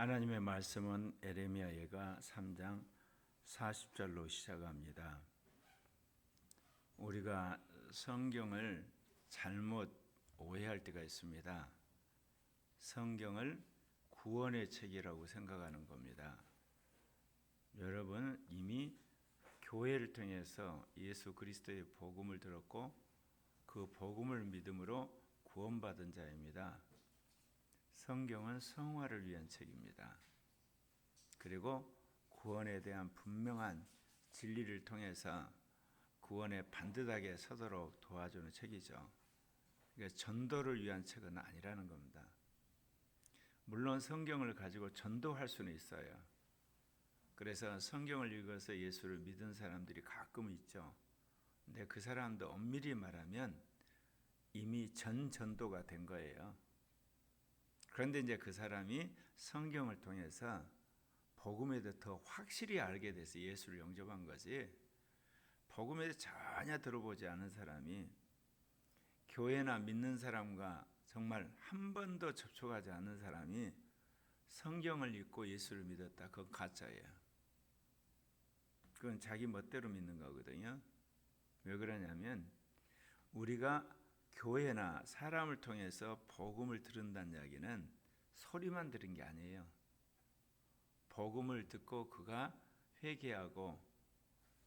하나님의 말씀은 에레미야 예가 3장 40절로 시작합니다. 우리가 성경을 잘못 오해할 때가 있습니다. 성경을 구원의 책이라고 생각하는 겁니다. 여러분 이미 교회를 통해서 예수 그리스도의 복음을 들었고 그 복음을 믿음으로 구원받은 자입니다. 성경은 성화를 위한 책입니다. 그리고 구원에 대한 분명한 진리를 통해서 구원에 반듯하게 서도록 도와주는 책이죠. 그러니까 전도를 위한 책은 아니라는 겁니다. 물론 성경을 가지고 전도할 수는 있어요. 그래서 성경을 읽어서 예수를 믿은 사람들이 가끔 있죠. 근데 그 사람도 엄밀히 말하면 이미 전도가 된 거예요. 그런데 이제 그 사람이 성경을 통해서 복음에 대해 더 확실히 알게 돼서 예수를 영접한 거지, 복음에 대해 전혀 들어보지 않은 사람이 교회나 믿는 사람과 정말 한 번도 접촉하지 않은 사람이 성경을 읽고 예수를 믿었다, 그건 가짜예요. 그건 자기 멋대로 믿는 거거든요. 왜 그러냐면 우리가 교회나 사람을 통해서 복음을 들은다는 이야기는 소리만 들은 게 아니에요. 복음을 듣고 그가 회개하고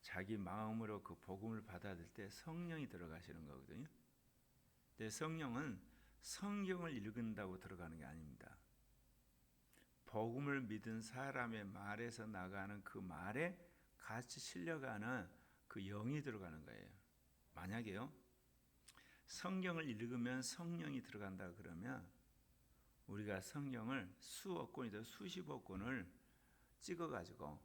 자기 마음으로 그 복음을 받아들일 때 성령이 들어가시는 거거든요. 근데 성령은 성경을 읽은다고 들어가는 게 아닙니다. 복음을 믿은 사람의 말에서 나가는 그 말에 같이 실려가는 그 영이 들어가는 거예요. 만약에요, 성경을 읽으면 성령이 들어간다 그러면 우리가 성경을 수억 권이든 수십억 권을 찍어가지고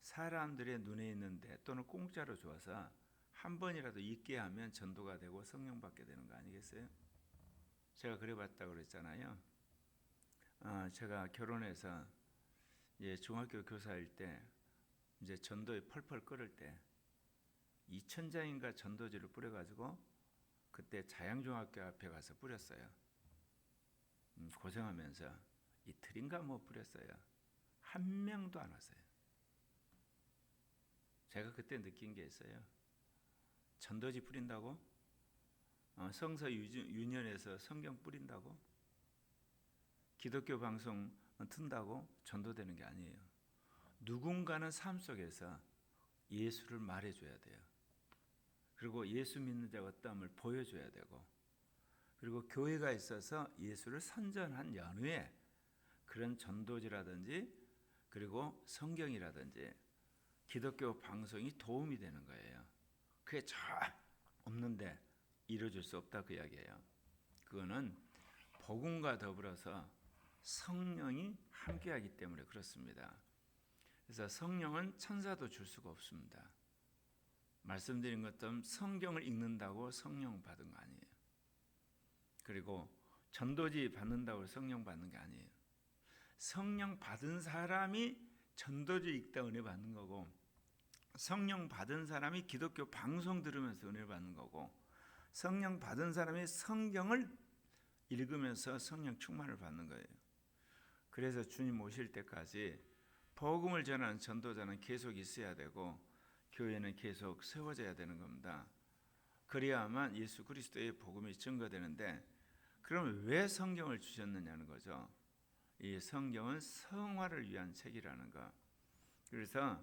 사람들의 눈에 있는데 또는 공짜로 줘서 한 번이라도 읽게 하면 전도가 되고 성령 받게 되는 거 아니겠어요? 제가 그래봤다고 그랬잖아요. 제가 결혼해서 이제 중학교 교사일 때 이제 전도에 펄펄 끓을 때 2,000장인가 전도지를 뿌려가지고 그때 자양중학교 앞에 가서 뿌렸어요. 고생하면서 이틀인가 뭐 뿌렸어요. 한 명도 안 왔어요. 제가 그때 느낀 게 있어요. 전도지 뿌린다고? 성서 유년에서 성경 뿌린다고? 기독교 방송 튼다고 전도되는 게 아니에요. 누군가는 삶 속에서 예수를 말해줘야 돼요. 그리고 예수 믿는 자가 어떠함을 보여줘야 되고, 그리고 교회가 있어서 예수를 선전한 연후에 그런 전도지라든지 그리고 성경이라든지 기독교 방송이 도움이 되는 거예요. 그게 잘 없는데 이루어질 수 없다 그 이야기예요. 그거는 복음과 더불어서 성령이 함께하기 때문에 그렇습니다. 그래서 성령은 천사도 줄 수가 없습니다. 말씀드린 것처럼 성경을 읽는다고 성령 받은 거 아니에요. 그리고 전도지 받는다고 성령 받는 게 아니에요. 성령 받은 사람이 전도지 읽다 은혜 받는 거고, 성령 받은 사람이 기독교 방송 들으면서 은혜 받는 거고, 성령 받은 사람이 성경을 읽으면서 성령 충만을 받는 거예요. 그래서 주님 오실 때까지 복음을 전하는 전도자는 계속 있어야 되고 교회는 계속 세워져야 되는 겁니다. 그래야만 예수 그리스도의 복음이 증거되는데, 그럼 왜 성경을 주셨느냐는 거죠. 이 성경은 성화를 위한 책이라는 거. 그래서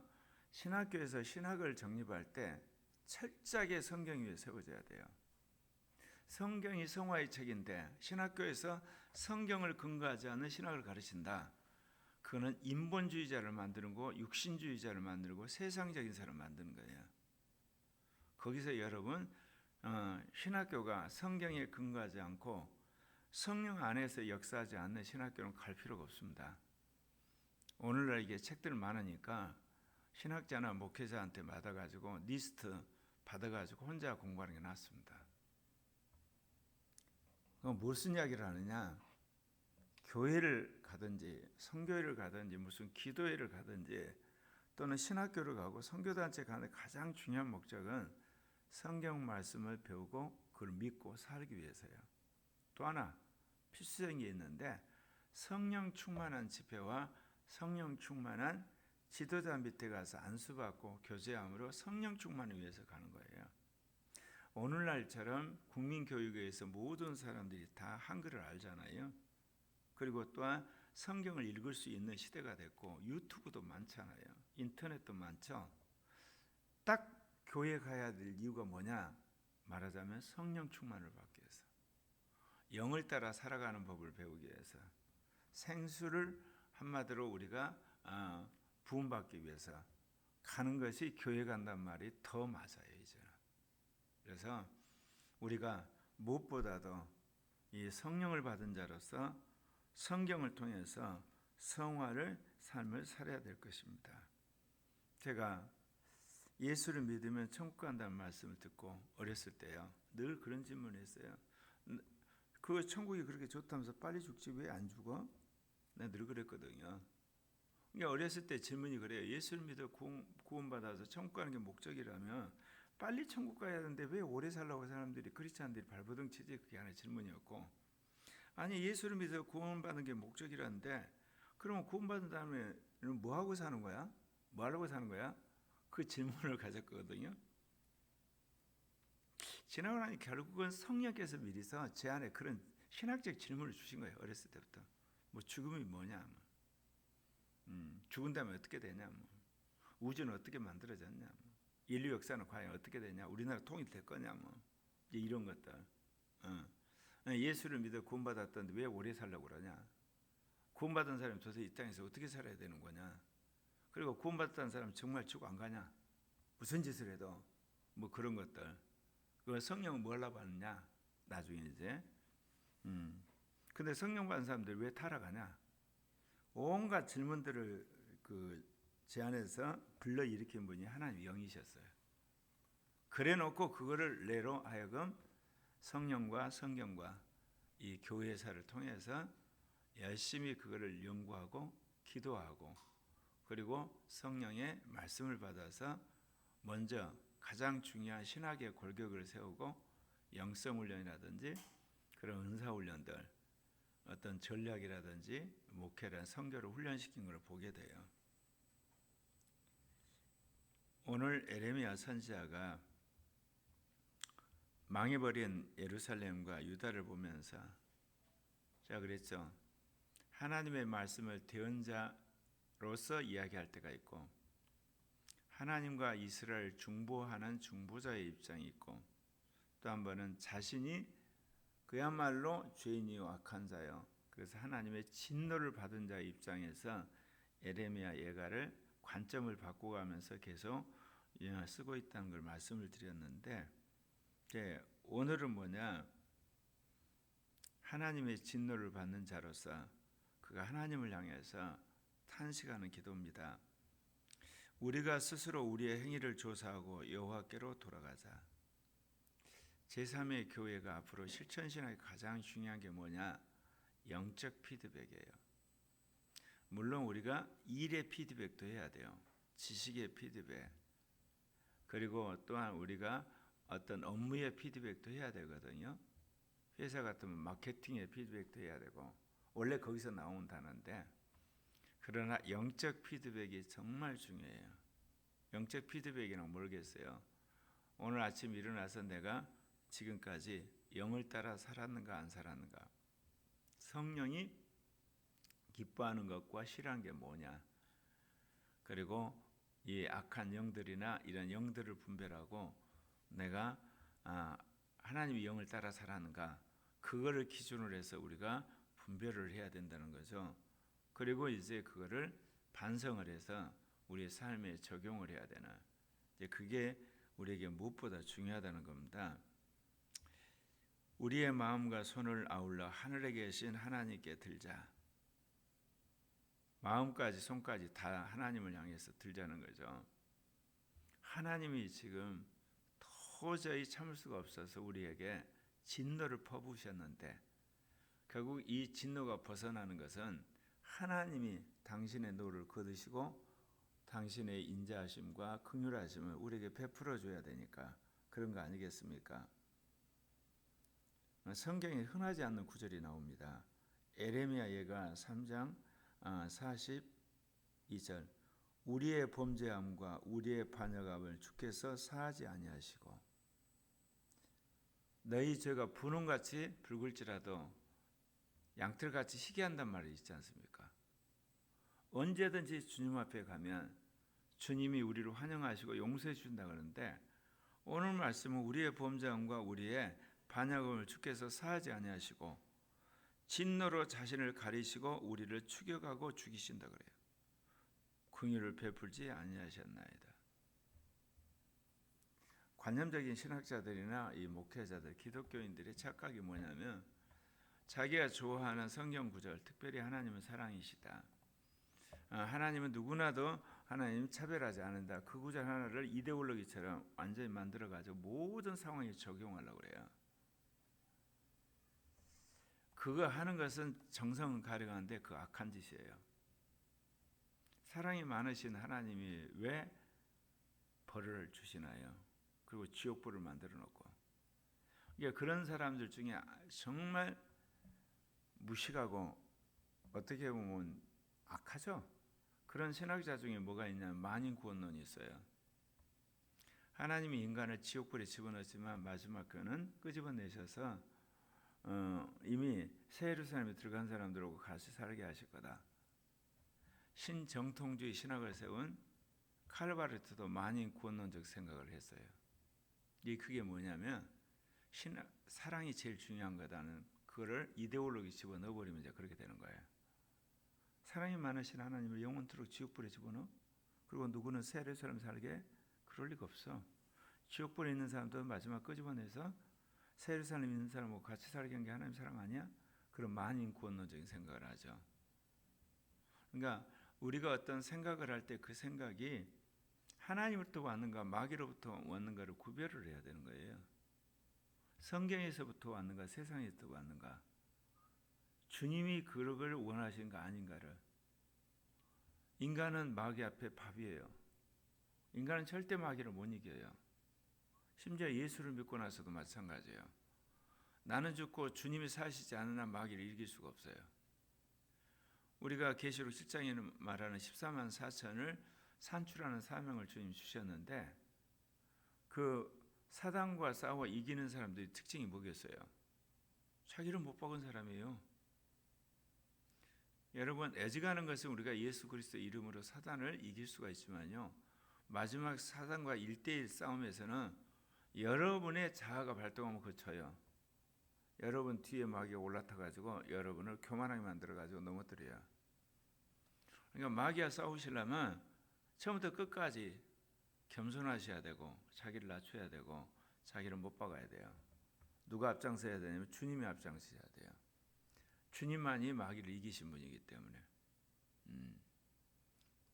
신학교에서 신학을 정립할 때 철저하게 성경 위에 세워져야 돼요. 성경이 성화의 책인데 신학교에서 성경을 근거하지 않는 신학을 가르친다. 그거는 인본주의자를 만드는 거, 육신주의자를 만들고 세상적인 사람을 만드는 거예요. 거기서 여러분 신학교가 성경에 근거하지 않고 성령 안에서 역사하지 않는 신학교는 갈 필요가 없습니다. 오늘날 이게 책들 많으니까 신학자나 목회자한테 받아가지고 리스트 받아가지고 혼자 공부하는 게 낫습니다. 그럼 무슨 이야기를 하느냐? 교회를 가든지 선교회를 가든지 무슨 기도회를 가든지 또는 신학교를 가고 선교단체 가는 가장 중요한 목적은 성경 말씀을 배우고 그걸 믿고 살기 위해서요. 또 하나 필수적인 게 있는데 성령 충만한 집회와 성령 충만한 지도자 밑에 가서 안수받고 교제함으로 성령 충만을 위해서 가는 거예요. 오늘날처럼 국민교육에서 모든 사람들이 다 한글을 알잖아요. 그리고 또한 성경을 읽을 수 있는 시대가 됐고 유튜브도 많잖아요. 인터넷도 많죠. 딱 교회 가야 될 이유가 뭐냐? 말하자면 성령 충만을 받기 위해서, 영을 따라 살아가는 법을 배우기 위해서, 생수를 한마디로 우리가 부음받기 위해서 가는 것이 교회 간단 말이 더 맞아요. 이제는. 그래서 우리가 무엇보다도 이 성령을 받은 자로서 성경을 통해서 성화를 삶을 살아야 될 것입니다. 제가 예수를 믿으면 천국 간다는 말씀을 듣고 어렸을 때요, 늘 그런 질문을 했어요. 그 천국이 그렇게 좋다면서 빨리 죽지 왜 안 죽어? 내가 늘 그랬거든요. 그러니까 어렸을 때 질문이 그래요. 예수를 믿어 구원받아서 천국 가는 게 목적이라면 빨리 천국 가야 하는데 왜 오래 살라고 사람들이, 크리스찬들이 발버둥 치지? 그게 하나의 질문이었고, 아니 예수를 믿어 구원받는 게 목적이라는데 그러면 구원받은 다음에 뭐 하고 사는 거야? 뭐 하려고 사는 거야? 그 질문을 가졌거든요. 지나고 나니 결국은 성령께서 미리서 제 안에 그런 신학적 질문을 주신 거예요. 어렸을 때부터. 뭐 죽음이 뭐냐, 죽은 다음에 어떻게 되냐, 우주는 어떻게 만들어졌냐, 인류 역사는 과연 어떻게 되냐, 우리나라 통일될 거냐, 이런 것들. 예수를 믿어 구원받았던데 왜 오래 살려고 그러냐, 구원받은 사람이 도대체 이 땅에서 어떻게 살아야 되는 거냐, 그리고 구원받았다는 사람 정말 지옥 안 가냐, 무슨 짓을 해도 뭐 그런 것들. 그 성령은 뭐 하려고 하느냐, 나중에 이제. 근데 성령 받은 사람들 왜 타락하냐, 온갖 질문들을 제 안에서 불러일으킨 분이 하나님 영이셨어요. 그래놓고 그거를 내로 하여금 성령과 성경과 이 교회사를 통해서 열심히 그거를 연구하고 기도하고, 그리고 성령의 말씀을 받아서 먼저 가장 중요한 신학의 골격을 세우고 영성훈련이라든지 그런 은사훈련들, 어떤 전략이라든지 목회란 선교를 훈련시킨 걸 보게 돼요. 오늘 에레미야 선지자가 망해버린 예루살렘과 유다를 보면서 제가 그랬죠. 하나님의 말씀을 대언자로서 이야기할 때가 있고, 하나님과 이스라엘 중보하는 중보자의 입장이 있고, 또 한 번은 자신이 그야말로 죄인이요 악한 자요, 그래서 하나님의 진노를 받은 자의 입장에서 에레미야 예가를 관점을 바꿔가면서 계속 쓰고 있다는 걸 말씀을 드렸는데, 오늘은 뭐냐, 하나님의 진노를 받는 자로서 그가 하나님을 향해서 탄식하는 기도입니다. 우리가 스스로 우리의 행위를 조사하고 여호와께로 돌아가자. 제3의 교회가 앞으로 실천신학의 가장 중요한 게 뭐냐, 영적 피드백이에요. 물론 우리가 일의 피드백도 해야 돼요. 지식의 피드백, 그리고 또한 우리가 어떤 업무의 피드백도 해야 되거든요. 회사 같으면 마케팅의 피드백도 해야 되고, 원래 거기서 나온 단어인데, 그러나 영적 피드백이 정말 중요해요. 영적 피드백이란 모르겠어요. 오늘 아침 일어나서 내가 지금까지 영을 따라 살았는가 안 살았는가, 성령이 기뻐하는 것과 싫어하는 게 뭐냐, 그리고 이 악한 영들이나 이런 영들을 분별하고 내가 하나님의 영을 따라 살았는가, 그거를 기준으로 해서 우리가 분별을 해야 된다는 거죠. 그리고 이제 그거를 반성을 해서 우리의 삶에 적용을 해야 되는, 이제 그게 우리에게 무엇보다 중요하다는 겁니다. 우리의 마음과 손을 아울러 하늘에 계신 하나님께 들자. 마음까지 손까지 다 하나님을 향해서 들자는 거죠. 하나님이 지금 도저히 참을 수가 없어서 우리에게 진노를 퍼부으셨는데, 결국 이 진노가 벗어나는 것은 하나님이 당신의 노를 거두시고 당신의 인자하심과 긍휼하심을 우리에게 베풀어 줘야 되니까 그런 거 아니겠습니까? 성경에 흔하지 않는 구절이 나옵니다. 에레미야 예가 3장 2절 우리의 범죄함과 우리의 반역함을 주께서 사하지 아니하시고 너희 죄가 분홍같이 붉을지라도 양털같이 희게 한단 말이 있지 않습니까? 언제든지 주님 앞에 가면 주님이 우리를 환영하시고 용서해 주신다 그러는데 오늘 말씀은 우리의 범죄함과 우리의 반역함을 주께서 사하지 아니하시고 진노로 자신을 가리시고 우리를 추격하고 죽이신다 그래요. 긍휼을 베풀지 아니하셨나이다. 관념적인 신학자들이나 이 목회자들, 기독교인들의 착각이 뭐냐면 자기가 좋아하는 성경 구절, 특별히 하나님은 사랑이시다. 하나님은 누구나도 하나님 차별하지 않는다. 그 구절 하나를 이데올로기처럼 완전히 만들어가지고 모든 상황에 적용하려고 그래요. 그거 하는 것은 정성은 가려가는데 그 악한 짓이에요. 사랑이 많으신 하나님이 왜 벌을 주시나요? 그리고 지옥불을 만들어 놓고. 그러니까 그런 사람들 중에 정말 무식하고 어떻게 보면 악하죠. 그런 신학자 중에 뭐가 있냐면 만인구원론이 있어요. 하나님이 인간을 지옥불에 집어넣었지만 마지막 그는 끄집어내셔서 이미 새 예루살렘에 들어간 사람들하고 같이 살게 하실 거다. 신정통주의 신학을 세운 칼바르트도 만인구원론적 생각을 했어요. 이 그게 뭐냐면 사랑이 제일 중요한 거다는 그거를 이데올로기 집어넣어버리면 이제 그렇게 되는 거예요. 사랑이 많으신 하나님을 영원토록 지옥불에 집어넣어? 그리고 누구는 새 예루살렘 살게? 그럴 리가 없어. 지옥불에 있는 사람도 마지막 끄집어내서 새 예루살렘에 있는 사람하고 같이 살게 한 게 하나님 사랑 아니야? 그런 만인구원론적인 생각을 하죠. 그러니까 우리가 어떤 생각을 할 때 그 생각이 하나님으로부터 왔는가 마귀로부터 왔는가를 구별을 해야 되는 거예요. 성경에서부터 왔는가 세상에서부터 왔는가, 주님이 그걸 원하시는가 아닌가를. 인간은 마귀 앞에 밥이에요. 인간은 절대 마귀를 못 이겨요. 심지어 예수를 믿고 나서도 마찬가지예요. 나는 죽고 주님이 사시지 않은 한 마귀를 이길 수가 없어요. 우리가 계시록 7장에는 말하는 14만 4천을 산출하는 사명을 주님 주셨는데 그 사단과 싸워 이기는 사람들의 특징이 뭐겠어요? 자기를 못 박은 사람이에요. 여러분, 애지가는 것은 우리가 예수 그리스도 이름으로 사단을 이길 수가 있지만요, 마지막 사단과 1대1 싸움에서는 여러분의 자아가 발동하면 그쳐요. 여러분 뒤에 마귀가 올라타가지고 여러분을 교만하게 만들어가지고 넘어뜨려요. 그러니까 마귀와 싸우시려면 처음부터 끝까지 겸손하셔야 되고 자기를 낮춰야 되고 자기를 못 박아야 돼요. 누가 앞장서야 되냐면 주님이 앞장서야 돼요. 주님만이 마귀를 이기신 분이기 때문에.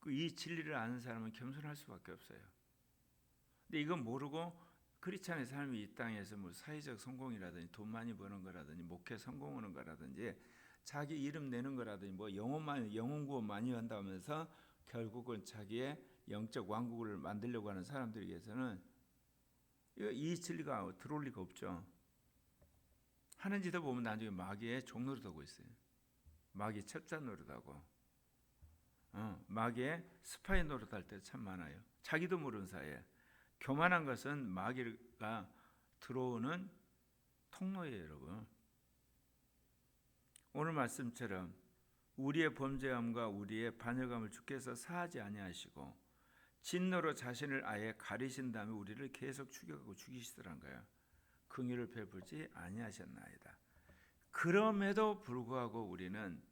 이 진리를 아는 사람은 겸손할 수밖에 없어요. 근데 이건 모르고 크리스찬의 삶이 이 땅에서 뭐 사회적 성공이라든지 돈 많이 버는 거라든지 목회 성공하는 거라든지 자기 이름 내는 거라든지 뭐 영혼 구원 많이 한다면서 결국은 자기의 영적 왕국을 만들려고 하는 사람들에게서는 이 진리가 들어올 리가 없죠. 하는 짓을 보면 나중에 마귀의 종노릇하고 있어요. 마귀 첩자 노릇하고 마귀의 스파이 노릇할 때 참 많아요. 자기도 모르는 사이에. 교만한 것은 마귀가 들어오는 통로예요, 여러분. 오늘 말씀처럼 우리의 범죄함과 우리의 반역함을 주께서 사하지 아니하시고 진노로 자신을 아예 가리신 다음에 우리를 계속 추격하고 죽이시더란 거예요. 긍휼을 베풀지 아니하셨나이다. 그럼에도 불구하고 우리는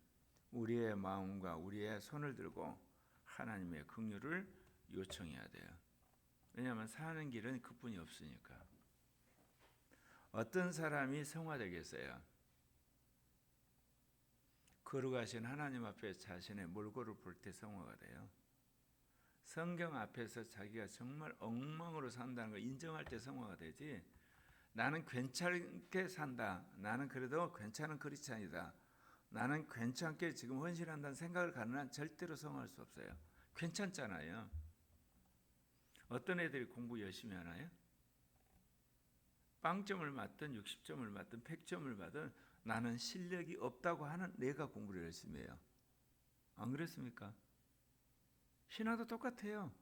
우리의 마음과 우리의 손을 들고 하나님의 긍휼을 요청해야 돼요. 왜냐하면 사는 길은 그뿐이 없으니까. 어떤 사람이 성화되겠어요? 거룩하신 하나님 앞에 자신의 몰골을 볼 때 성화가 돼요. 성경 앞에서 자기가 정말 엉망으로 산다는 걸 인정할 때 성화가 되지, 나는 괜찮게 산다, 나는 그래도 괜찮은 크리스찬이다, 나는 괜찮게 지금 헌신한다는 생각을 갖는 한 절대로 성화할 수 없어요. 괜찮잖아요. 어떤 애들이 공부 열심히 하나요? 빵점을 맞든 60점을 맞든 100점을 받든 나는 실력이 없다고 하는 내가 공부를 열심히 해요. 안 그렇습니까? 신앙도 똑같아요.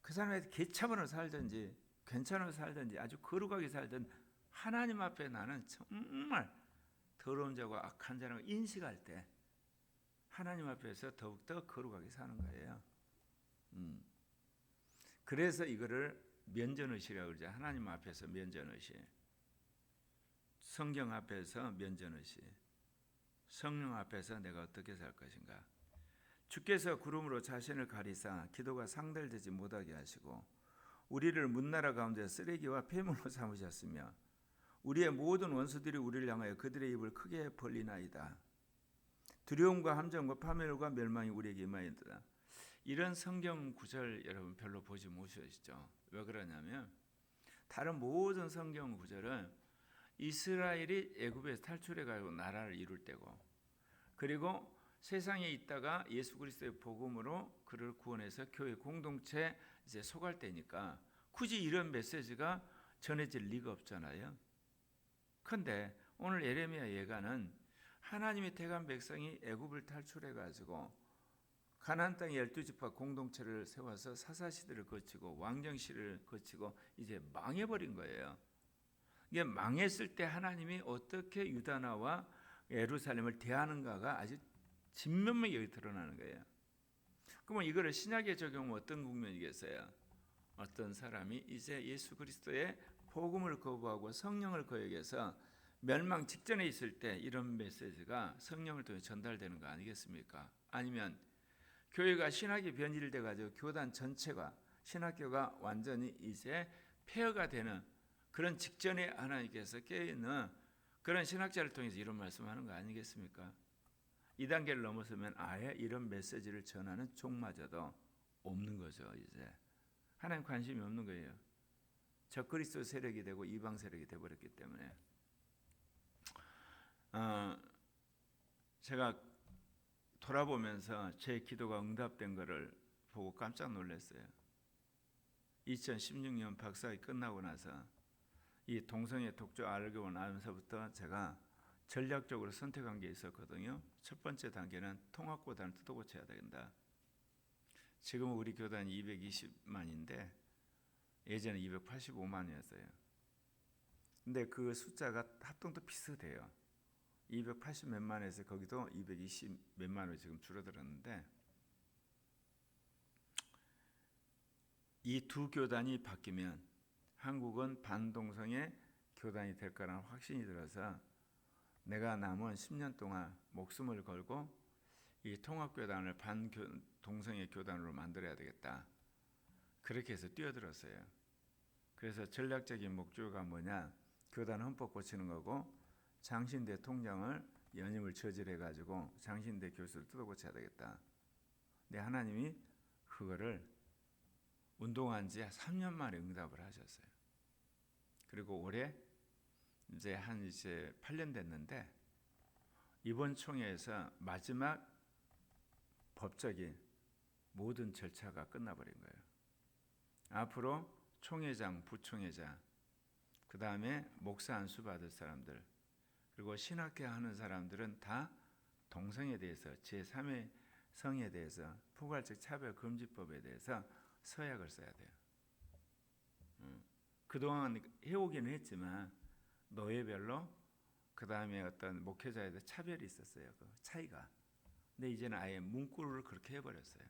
그 사람이 개차반으로 살든지 괜찮으로 살든지 아주 거룩하게 살든 하나님 앞에 나는 정말 더러운 자고 악한 자라고 인식할 때 하나님 앞에서 더욱더 거룩하게 사는 거예요. 그래서 이거를 면전의식이라고 그러죠. 하나님 앞에서 면전의식, 성경 앞에서 면전의식, 성령 앞에서 내가 어떻게 살 것인가. 주께서 구름으로 자신을 가리사 기도가 상달되지 못하게 하시고 우리를 문나라 가운데 쓰레기와 폐물로 삼으셨으며 우리의 모든 원수들이 우리를 향하여 그들의 입을 크게 벌리나이다. 두려움과 함정과 파멸과 멸망이 우리에게 임하였다. 이런 성경 구절 여러분 별로 보지 못하시죠? 왜 그러냐면 다른 모든 성경 구절은 이스라엘이 애굽에서 탈출해 가지고 나라를 이룰 때고 그리고 세상에 있다가 예수 그리스도의 복음으로 그를 구원해서 교회 공동체 이제 속할 때니까 굳이 이런 메시지가 전해질 리가 없잖아요. 그런데 오늘 예레미야 예가는 하나님의 택한 백성이 애굽을 탈출해 가지고 가나안 땅의 12지파 공동체를 세워서 사사시대를 거치고 왕정시를 거치고 이제 망해버린 거예요. 이게 망했을 때 하나님이 어떻게 유다나와 예루살렘을 대하는가가 아주 진면목이 여기 드러나는 거예요. 그러면 이거를 신약에 적용하면 어떤 국면이겠어요? 어떤 사람이 이제 예수 그리스도의 복음을 거부하고 성령을 거역해서 멸망 직전에 있을 때 이런 메시지가 성령을 통해 전달되는 거 아니겠습니까? 아니면 교회가 신학이 변질돼 가지고 교단 전체가 신학교가 완전히 이제 폐허가 되는 그런 직전에 하나님께서 깨어있는 그런 신학자를 통해서 이런 말씀하는 거 아니겠습니까? 이 단계를 넘어서면 아예 이런 메시지를 전하는 종마저도 없는 거죠. 이제 하나님 관심이 없는 거예요. 적그리스도 세력이 되고 이방 세력이 되어버렸기 때문에 제가 돌아보면서 제 기도가 응답된 것을 보고 깜짝 놀랐어요. 2016년 박사학위 끝나고 나서 이 동성애 독조 알고 나면서부터 제가 전략적으로 선택한 게 있었거든요. 첫 번째 단계는 통합교단을 뜯어고쳐야 된다. 지금 우리 교단이 220만인데 예전에 285만이었어요. 근데 그 숫자가 합동도 비슷해요. 280 몇만에서 거기도 220 몇만으로 지금 줄어들었는데 이 두 교단이 바뀌면 한국은 반동성애 교단이 될 거라는 확신이 들어서 내가 남은 10년 동안 목숨을 걸고 이 통합교단을 반동성애 교단으로 만들어야 되겠다. 그렇게 해서 뛰어들었어요. 그래서 전략적인 목표가 뭐냐? 교단 헌법 고치는 거고 장신대 통장을 연임을 저질해가지고 장신대 교수를 뜯어고쳐야 되겠다. 근데 하나님이 그거를 운동한 지 3년 만에 응답을 하셨어요. 그리고 올해 이제 8년 됐는데 이번 총회에서 마지막 법적인 모든 절차가 끝나버린 거예요. 앞으로 총회장, 부총회장, 그 다음에 목사 안수 받을 사람들, 그리고 신학회 하는 사람들은 다 동성에 대해서 제3의 성에 대해서 포괄적 차별금지법에 대해서 서약을 써야 돼요. 그동안 해오기는 했지만 노예별로 그 다음에 어떤 목회자에 대해 차별이 있었어요. 그 차이가. 근데 이제는 아예 문구를 그렇게 해버렸어요.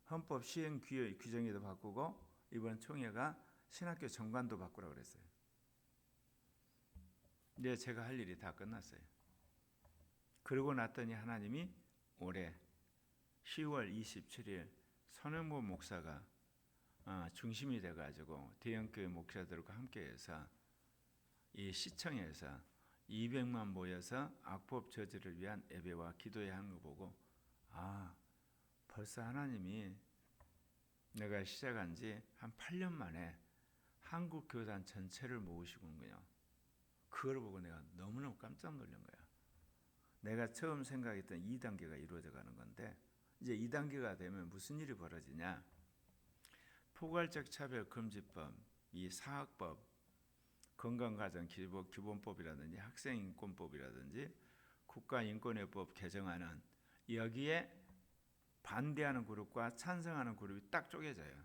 헌법 시행 규정에도 바꾸고 이번 총회가 신학교 정관도 바꾸라고 그랬어요. 근데 제가 할 일이 다 끝났어요. 그러고 났더니 하나님이 올해 10월 27일 손영보 목사가 중심이 돼가지고 대형교회 목사들과 함께해서 이 시청에서 200만 모여서 악법 저지를 위한 예배와 기도회 하는 거 보고 벌써 하나님이 내가 시작한 지 한 8년 만에 한국 교단 전체를 모으시군요. 그걸 보고 내가 너무너무 깜짝 놀란 거야. 내가 처음 생각했던 2단계가 이루어져 가는 건데 이제 2단계가 되면 무슨 일이 벌어지냐? 포괄적 차별금지법, 이 사학법, 건강가정기본법이라든지 학생인권법이라든지 국가인권회법 개정안은 여기에 반대하는 그룹과 찬성하는 그룹이 딱 쪼개져요.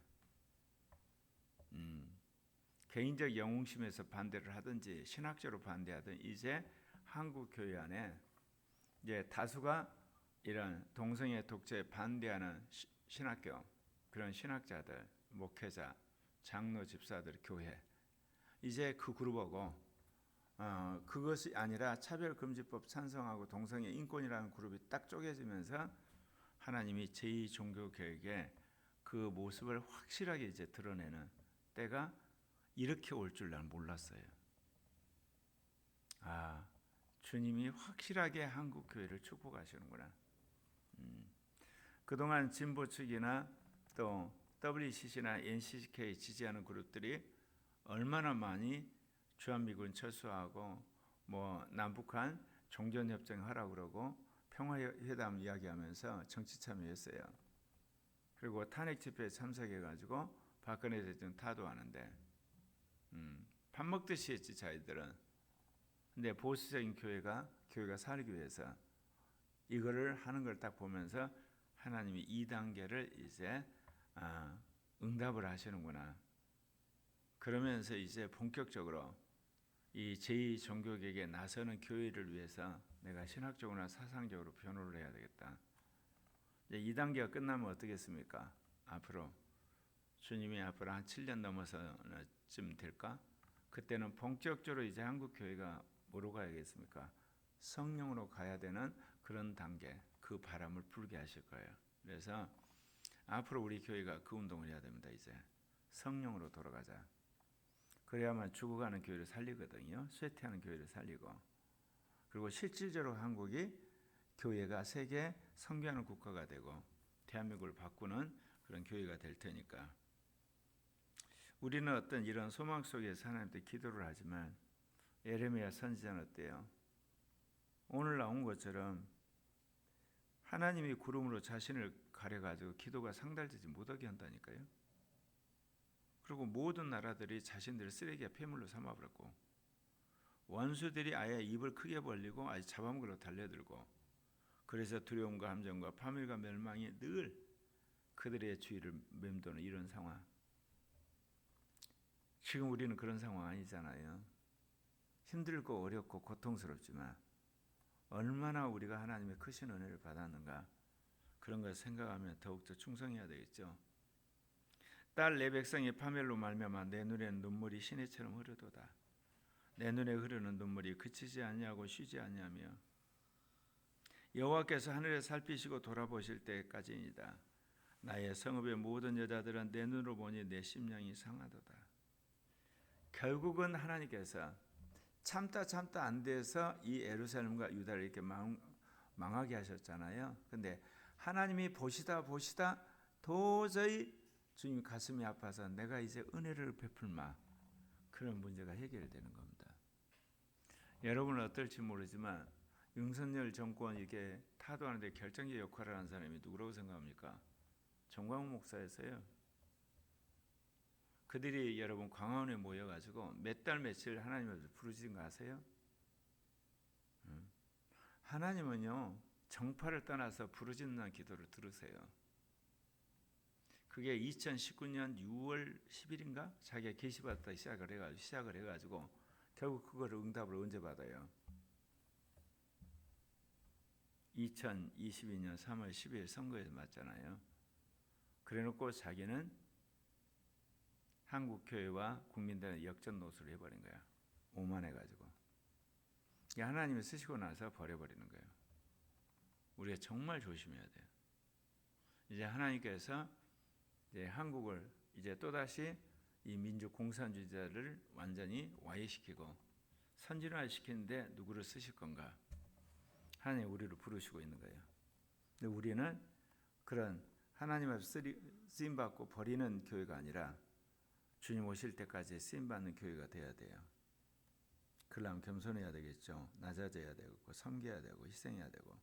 개인적 영웅심에서 반대를 하든지 신학적으로 반대하든 이제 한국 교회 안에 이제 다수가 이런 동성애 독재에 반대하는 신학교 그런 신학자들, 목회자, 장로, 집사들, 교회 이제 그 그룹하고 그것이 아니라 차별금지법 찬성하고 동성애 인권이라는 그룹이 딱 쪼개지면서 하나님이 제2종교개혁의 그 모습을 확실하게 이제 드러내는 때가 이렇게 올 줄 난 몰랐어요. 주님이 확실하게 한국 교회를 축복하시는구나. 그동안 진보 측이나 또 WCC나 NCK 지지하는 그룹들이 얼마나 많이 주한미군 철수하고 뭐 남북한 종전협정 하라고 그러고 평화회담 이야기하면서 정치 참여했어요. 그리고 탄핵 집회에 참석해가지고 박근혜 대통령 타도하는데 밥 먹듯이 했지 자기들은. 근데 보수적인 교회가 살기 위해서 이거를 하는 걸 딱 보면서 하나님이 2단계를 이제 응답을 하시는구나. 그러면서 이제 본격적으로 이 제2종교개혁에 나서는 교회를 위해서 내가 신학적으로나 사상적으로 변호를 해야 되겠다. 이제 2단계가 끝나면 어떻겠습니까? 앞으로 주님이 앞으로 한 7년 넘어서쯤 될까? 그때는 본격적으로 이제 한국 교회가 뭐로 가야겠습니까? 성령으로 가야 되는 그런 단계, 그 바람을 불게 하실 거예요. 그래서 앞으로 우리 교회가 그 운동을 해야 됩니다. 이제 성령으로 돌아가자. 그래야만 죽어가는 교회를 살리거든요. 쇠퇴하는 교회를 살리고. 그리고 실질적으로 한국이 교회가 세계 선교하는 국가가 되고 대한민국을 바꾸는 그런 교회가 될 테니까. 우리는 어떤 이런 소망 속에서 하나님께 기도를 하지만 예레미야 선지자는 어때요? 오늘 나온 것처럼 하나님이 구름으로 자신을 가려가지고 기도가 상달되지 못하게 한다니까요. 그리고 모든 나라들이 자신들을 쓰레기와 폐물로 삼아버렸고 원수들이 아예 입을 크게 벌리고 아예 잡아먹으러 달려들고 그래서 두려움과 함정과 파멸과 멸망이 늘 그들의 주위를 맴도는 이런 상황. 지금 우리는 그런 상황 아니잖아요. 힘들고 어렵고 고통스럽지만 얼마나 우리가 하나님의 크신 은혜를 받았는가 그런 걸 생각하면 더욱더 충성해야 되겠죠. 딸 내 백성이 파멸로 말미암아 내 눈에는 눈물이 시내처럼 흐르도다. 내 눈에 흐르는 눈물이 그치지 아니하고 쉬지 아니하며 여호와께서 하늘에 살피시고 돌아보실 때까지이다. 나의 성읍의 모든 여자들은 내 눈으로 보니 내 심령이 상하도다. 결국은 하나님께서 참다 안 돼서 이 예루살렘과 유다를 이렇게 망하게 하셨잖아요. 근데 하나님이 보시다 도저히 주님 가슴이 아파서 내가 이제 은혜를 베풀마 그런 문제가 해결되는 겁니다. 여러분은 어떨지 모르지만 윤석열 정권 이게 타도하는데 결정적 역할을 하는 사람이 누구라고 생각합니까? 정광훈 목사였어요. 그들이 여러분 광화문에 모여가지고 몇 달 며칠 하나님 앞에 부르짖은 거 아세요? 하나님은요 정파를 떠나서 부르짖는 기도를 들으세요. 그게 2019년 6월 10일인가 자기가 계시받다 시작을 해가지고 결국 그거를 응답을 언제 받아요? 2022년 3월 10일 선거에서 맞잖아요. 그래놓고 자기는 한국교회와 국민들의 역전 노수를 해버린 거야. 오만해가지고. 하나님이 쓰시고 나서 버려버리는 거예요. 우리가 정말 조심해야 돼요. 이제 하나님께서 이제 한국을 이제 또다시 이 민족 공산주의자를 완전히 와해시키고 선진화시키는데 누구를 쓰실 건가? 하나님 우리를 부르시고 있는 거예요. 근데 우리는 그런 하나님 앞에 쓰임받고 버리는 교회가 아니라 주님 오실 때까지 쓰임받는 교회가 돼야 돼요. 그러려면 겸손해야 되겠죠. 낮아져야 되고 섬겨야 되고 희생해야 되고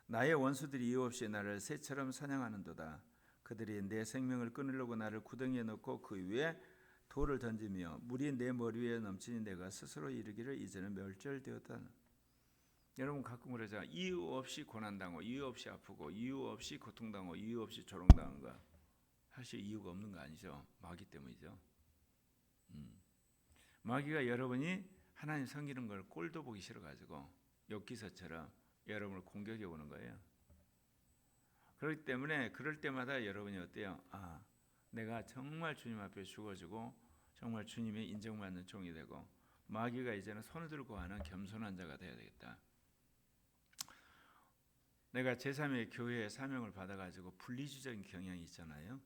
나의 원수들이 이유 없이 나를 새처럼 사냥하는도다. 그들이 내 생명을 끊으려고 나를 구덩이에 넣고 그 위에 돌을 던지며 물이 내 머리 위에 넘치니 내가 스스로 이르기를 이제는 멸절되었다. 여러분 가끔 그러잖아요. 이유 없이 고난당하고 이유 없이 아프고 이유 없이 고통당하고 이유 없이 조롱당하는 거. 사실 이유가 없는 거 아니죠. 마귀 때문이죠. 마귀가 여러분이 하나님 섬기는 걸 꼴도 보기 싫어가지고 욥기서처럼 여러분을 공격해 오는 거예요. 그렇기 때문에 그럴 때마다 여러분이 어때요? 내가 정말 주님 앞에 죽어지고 정말 주님의 인정받는 종이 되고 마귀가 이제는 손을 들고 하는 겸손한 자가 되어야 되겠다. 내가 제3의 교회의 사명을 받아가지고 분리주의적인 경향이 있잖아요.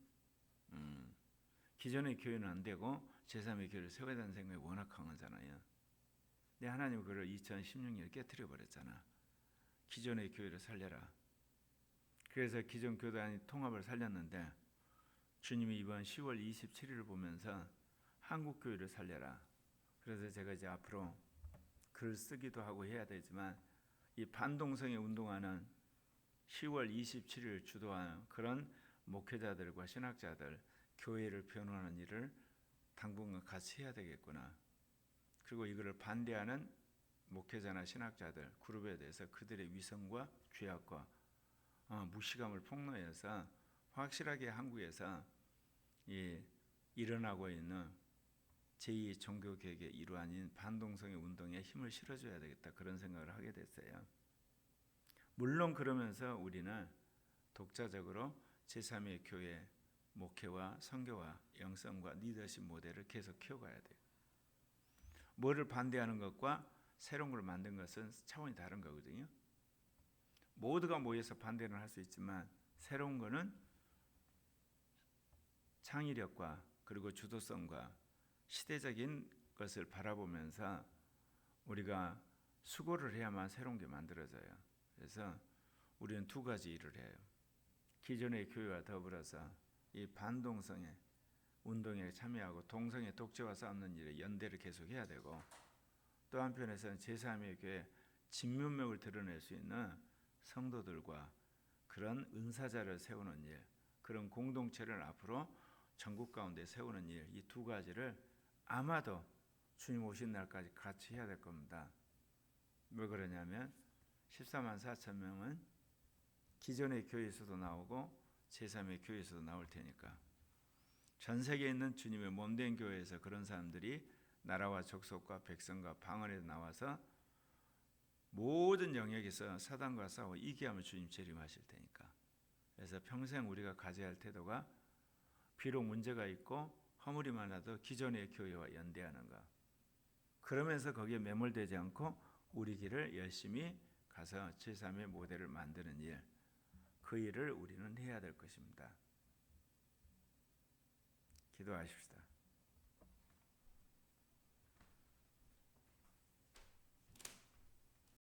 기존의 교회는 안 되고 제3의 교회를 세워야 되는 생각이 워낙 강하잖아요. 근데 하나님은 그걸 2016년에 깨트려 버렸잖아. 기존의 교회를 살려라. 그래서 기존 교단의 통합을 살렸는데 주님이 이번 10월 27일을 보면서 한국 교회를 살려라. 그래서 제가 이제 앞으로 글 쓰기도 하고 해야 되지만 이 반동성애 운동하는 10월 27일 주도하는 그런 목회자들과 신학자들 교회를 변호하는 일을 당분간 같이 해야 되겠구나. 그리고 이거를 반대하는 목회자나 신학자들 그룹에 대해서 그들의 위선과 죄악과 무시감을 폭로해서 확실하게 한국에서 일어나고 있는 제2 종교개혁의 일환인 반동성애 운동에 힘을 실어줘야 되겠다. 그런 생각을 하게 됐어요. 물론 그러면서 우리는 독자적으로 제3의 교회 목회와 선교와 영성과 리더십 모델을 계속 키워가야 돼요. 뭐를 반대하는 것과 새로운 걸 만든 것은 차원이 다른 거거든요. 모두가 모여서 반대는 할 수 있지만 새로운 거는 창의력과 그리고 주도성과 시대적인 것을 바라보면서 우리가 수고를 해야만 새로운 게 만들어져요. 그래서 우리는 두 가지 일을 해요. 기존의 교회와 더불어서 이 반동성애 운동에 참여하고 동성애 독재와 싸우는 일에 연대를 계속해야 되고 또 한편에서는 제3의 교회 진면목을 드러낼 수 있는 성도들과 그런 은사자를 세우는 일, 그런 공동체를 앞으로 전국 가운데 세우는 일, 이 두 가지를 아마도 주님 오신 날까지 같이 해야 될 겁니다. 왜 그러냐면 14만 4천 명은 기존의 교회에서도 나오고 제3의 교회에서도 나올 테니까 전 세계에 있는 주님의 몸된 교회에서 그런 사람들이 나라와 족속과 백성과 방언에 나와서 모든 영역에서 사단과 싸워 이기함을 주님 재림하실 테니까. 그래서 평생 우리가 가져야 할 태도가 비록 문제가 있고 허물이 많아도 기존의 교회와 연대하는 것. 그러면서 거기에 매몰되지 않고 우리 길을 열심히 가서 제3의 모델을 만드는 일, 그 일을 우리는 해야 될 것입니다. 기도하십시다.